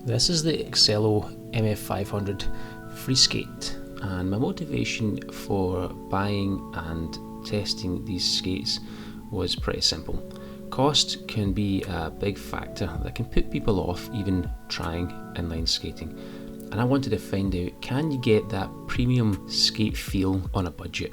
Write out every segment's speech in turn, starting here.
This is the Oxelo MF500 Freeskate, and my motivation for buying and testing these skates was pretty simple. Cost can be a big factor that can put people off even trying inline skating, and I wanted to find out, can you get that premium skate feel on a budget?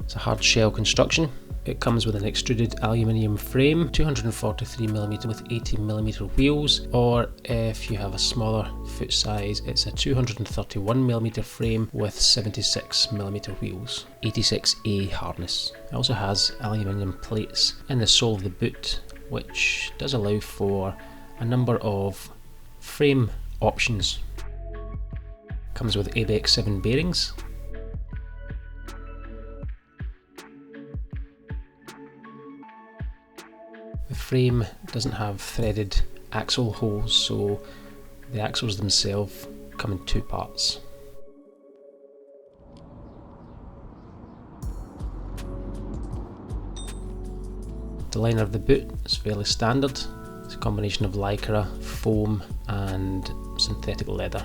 It's a hard shell construction. It comes with an extruded aluminium frame, 243mm with 80mm wheels, or if you have a smaller foot size, it's a 231mm frame with 76mm wheels, 86A harness. It also has aluminium plates in the sole of the boot, which does allow for a number of frame options. Comes with ABEX 7 bearings. The frame doesn't have threaded axle holes, so the axles themselves come in two parts. The liner of the boot is fairly standard. It's a combination of lycra, foam and synthetic leather.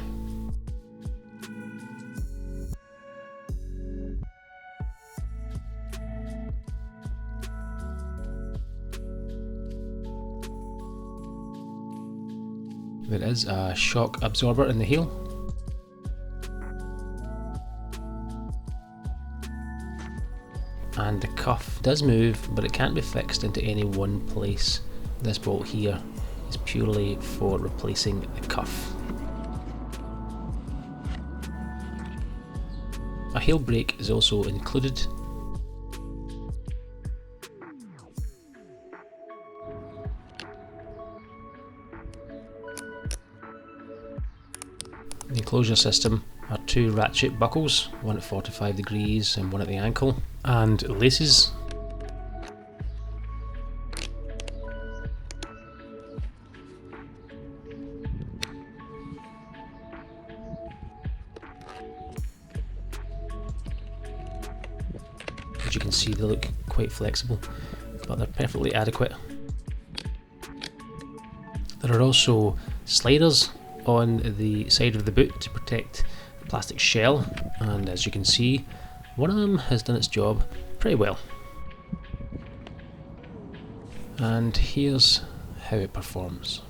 There is a shock absorber in the heel. And the cuff does move, but it can't be fixed into any one place. This bolt here is purely for replacing the cuff. A heel brake is also included. The enclosure system are two ratchet buckles, one at 45 degrees and one at the ankle, and laces. As you can see, they look quite flexible, but they're perfectly adequate. There are also sliders on the side of the boot to protect the plastic shell, and as you can see, one of them has done its job pretty well. And here's how it performs.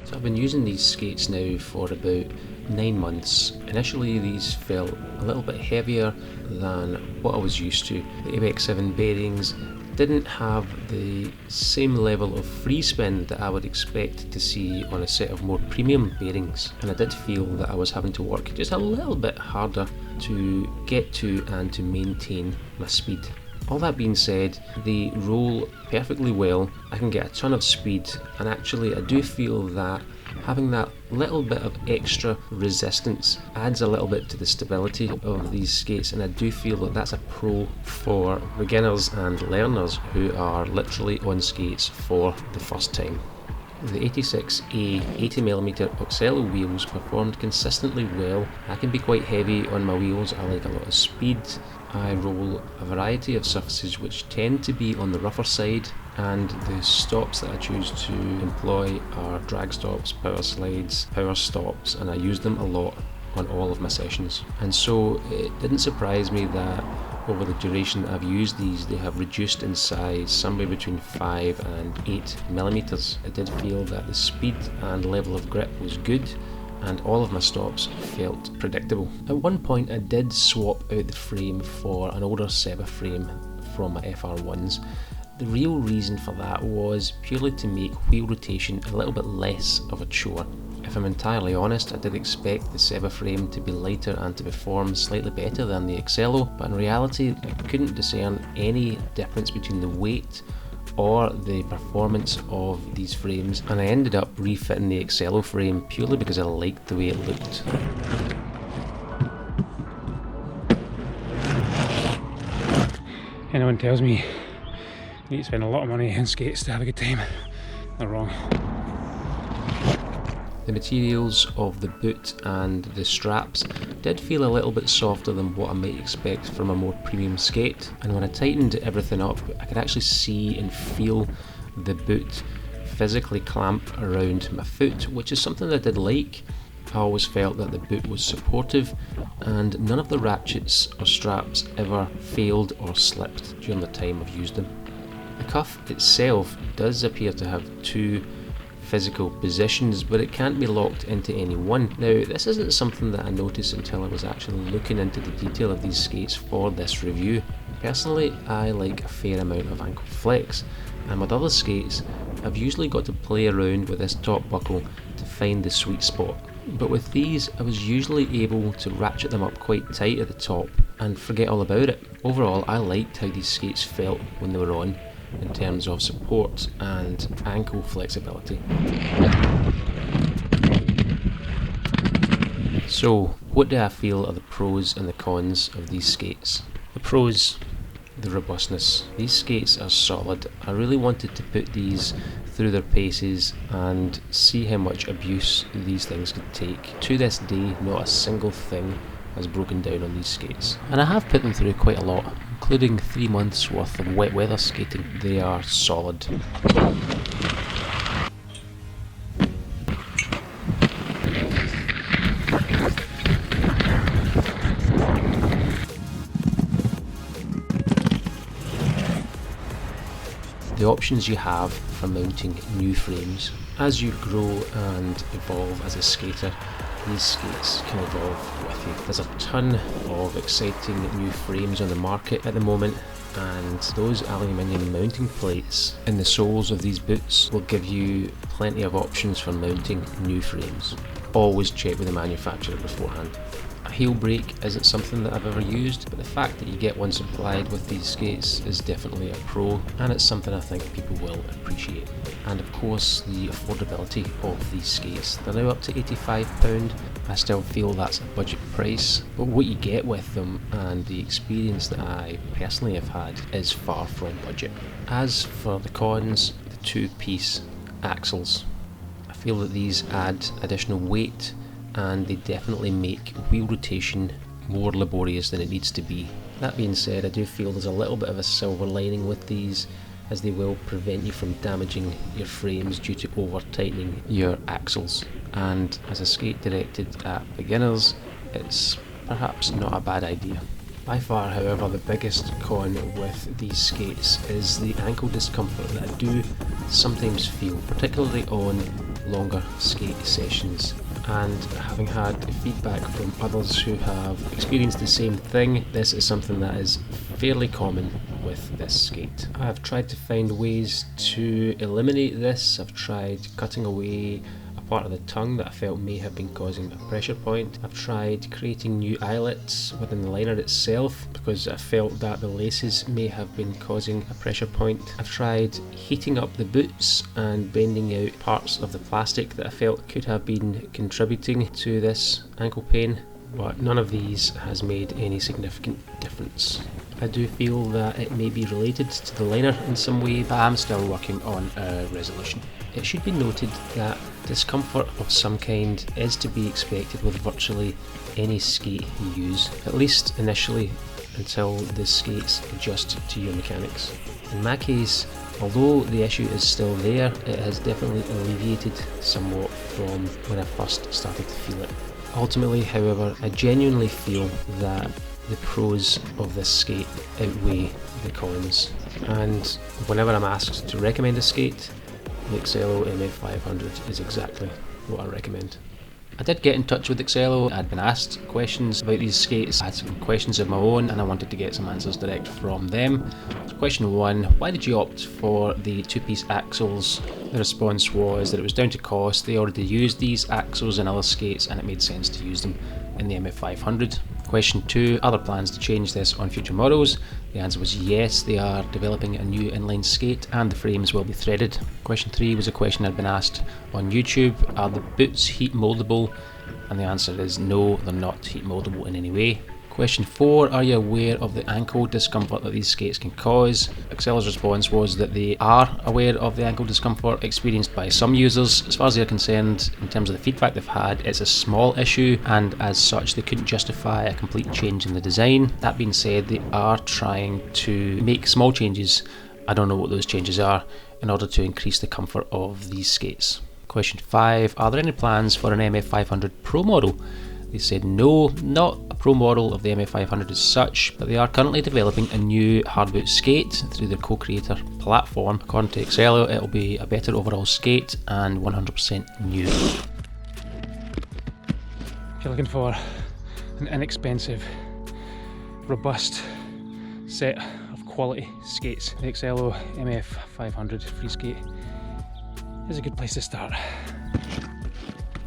So I've been using these skates now for about 9 months. Initially these felt a little bit heavier than what I was used to. The ABEX 7 bearings didn't have the same level of free spin that I would expect to see on a set of more premium bearings, and I did feel that I was having to work just a little bit harder to get to and to maintain my speed. All that being said, they roll perfectly well. I can get a ton of speed, and actually I do feel that having that little bit of extra resistance adds a little bit to the stability of these skates, and I do feel that that's a pro for beginners and learners who are literally on skates for the first time. The 86A 80mm Oxelo wheels performed consistently well. I can be quite heavy on my wheels, I like a lot of speed. I roll a variety of surfaces which tend to be on the rougher side, and the stops that I choose to employ are drag stops, power slides, power stops, and I use them a lot on all of my sessions. And so it didn't surprise me that over the duration that I've used these, they have reduced in size somewhere between 5 and 8mm. I did feel that the speed and level of grip was good, and all of my stops felt predictable. At one point I did swap out the frame for an older Seba frame from my FR1s. The real reason for that was purely to make wheel rotation a little bit less of a chore. If I'm entirely honest, I did expect the Seba frame to be lighter and to perform slightly better than the Oxelo, but in reality I couldn't discern any difference between the weight or the performance of these frames, and I ended up refitting the Oxelo frame purely because I liked the way it looked. Anyone tells me you need to spend a lot of money on skates to have a good time, they're wrong. The materials of the boot and the straps did feel a little bit softer than what I might expect from a more premium skate, and when I tightened everything up I could actually see and feel the boot physically clamp around my foot, which is something that I did like. I always felt that the boot was supportive and none of the ratchets or straps ever failed or slipped during the time I've used them. The cuff itself does appear to have two physical positions, but it can't be locked into any one. Now, this isn't something that I noticed until I was actually looking into the detail of these skates for this review. Personally, I like a fair amount of ankle flex, and with other skates, I've usually got to play around with this top buckle to find the sweet spot. But with these, I was usually able to ratchet them up quite tight at the top and forget all about it. Overall, I liked how these skates felt when they were on, in terms of support and ankle flexibility. So, what do I feel are the pros and the cons of these skates? The pros: the robustness. These skates are solid. I really wanted to put these through their paces and see how much abuse these things could take. To this day, not a single thing has broken down on these skates, and I have put them through quite a lot, including 3 months worth of wet weather skating. They are solid. The options you have for mounting new frames. As you grow and evolve as a skater, these skates can evolve with you. There's a ton of exciting new frames on the market at the moment, and those aluminium mounting plates in the soles of these boots will give you plenty of options for mounting new frames. Always check with the manufacturer beforehand. A heel brake isn't something that I've ever used, but the fact that you get one supplied with these skates is definitely a pro, and it's something I think people will appreciate. And of course, the affordability of these skates. They're now up to £85. I still feel that's a budget price, but what you get with them and the experience that I personally have had is far from budget. As for the cons, the two-piece axles. I feel that these add additional weight, and they definitely make wheel rotation more laborious than it needs to be. That being said, I do feel there's a little bit of a silver lining with these, as they will prevent you from damaging your frames due to over tightening your axles. And as a skate directed at beginners, it's perhaps not a bad idea. By far, however, the biggest con with these skates is the ankle discomfort that I do sometimes feel, particularly on longer skate sessions. And having had feedback from others who have experienced the same thing, this is something that is fairly common with this skate. I've tried to find ways to eliminate this. I've tried cutting away a part of the tongue that I felt may have been causing a pressure point. I've tried creating new eyelets within the liner itself because I felt that the laces may have been causing a pressure point. I've tried heating up the boots and bending out parts of the plastic that I felt could have been contributing to this ankle pain, but none of these has made any significant difference. I do feel that it may be related to the liner in some way, but I'm still working on a resolution. It should be noted that discomfort of some kind is to be expected with virtually any skate you use, at least initially, until the skates adjust to your mechanics. In my case, although the issue is still there, it has definitely alleviated somewhat from when I first started to feel it. Ultimately, however, I genuinely feel that the pros of this skate outweigh the cons, and whenever I'm asked to recommend a skate, the Oxelo MF500 is exactly what I recommend. I did get in touch with Oxelo. I'd been asked questions about these skates. I had some questions of my own and I wanted to get some answers direct from them. So question 1, why did you opt for the two-piece axles? The response was that it was down to cost. They already used these axles in other skates and it made sense to use them in the MF500. Question 2, are there plans to change this on future models? The answer was yes, they are developing a new inline skate and the frames will be threaded. Question 3 was a question I'd been asked on YouTube, are the boots heat moldable? And the answer is no, they're not heat moldable in any way. Question 4, are you aware of the ankle discomfort that these skates can cause? Oxelo's response was that they are aware of the ankle discomfort experienced by some users. As far as they're concerned, in terms of the feedback they've had, it's a small issue and as such they couldn't justify a complete change in the design. That being said, they are trying to make small changes. I don't know what those changes are. in order to increase the comfort of these skates. Question 5, are there any plans for an MF500 Pro model? They said no, not a Pro model of the MF500 as such, but they are currently developing a new hardboot skate through their co-creator platform. According to Oxelo, it will be a better overall skate and 100% new. If you're looking for an inexpensive, robust set of quality skates, the Oxelo MF500 Freeskate is a good place to start.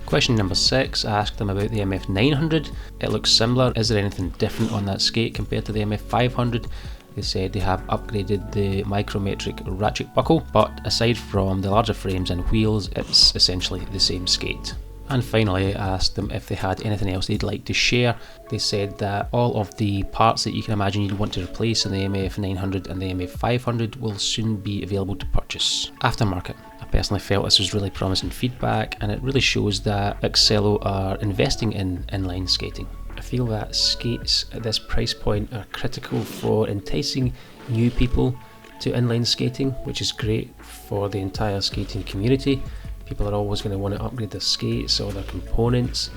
Question number 6, I asked them about the MF900. It looks similar. Is there anything different on that skate compared to the MF500? They said they have upgraded the micrometric ratchet buckle, but aside from the larger frames and wheels, it's essentially the same skate. And finally, I asked them if they had anything else they'd like to share. They said that all of the parts that you can imagine you'd want to replace in the MF900 and the MF500 will soon be available to purchase aftermarket. I personally felt this was really promising feedback, and it really shows that Oxelo are investing in inline skating. I feel that skates at this price point are critical for enticing new people to inline skating, which is great for the entire skating community. People are always going to want to upgrade their skates or their components,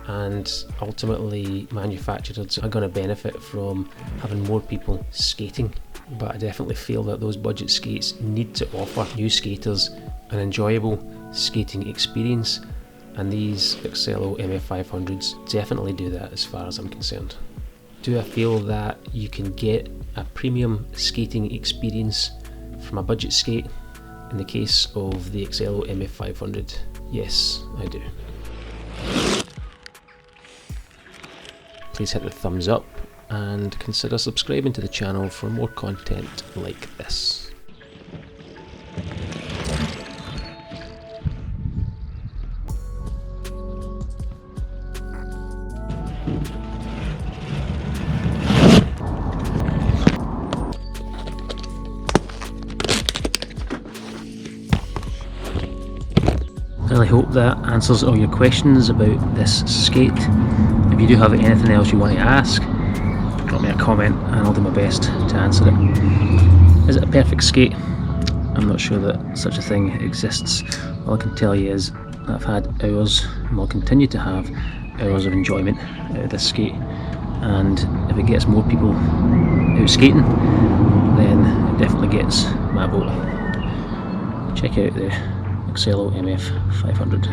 and ultimately manufacturers are going to benefit from having more people skating. But I definitely feel that those budget skates need to offer new skaters an enjoyable skating experience, and these Oxelo MF500s definitely do that as far as I'm concerned. Do I feel that you can get a premium skating experience from a budget skate? In the case of the Oxelo MF500, yes, I do. Please hit the thumbs up and consider subscribing to the channel for more content like this. I really hope that answers all your questions about this skate. If you do have anything else you want to ask, drop me a comment and I'll do my best to answer it. Is it a perfect skate? I'm not sure that such a thing exists. All I can tell you is that I've had hours and will continue to have hours of enjoyment out of this skate, and if it gets more people out skating, then it definitely gets my vote. Check out the Oxelo MF500.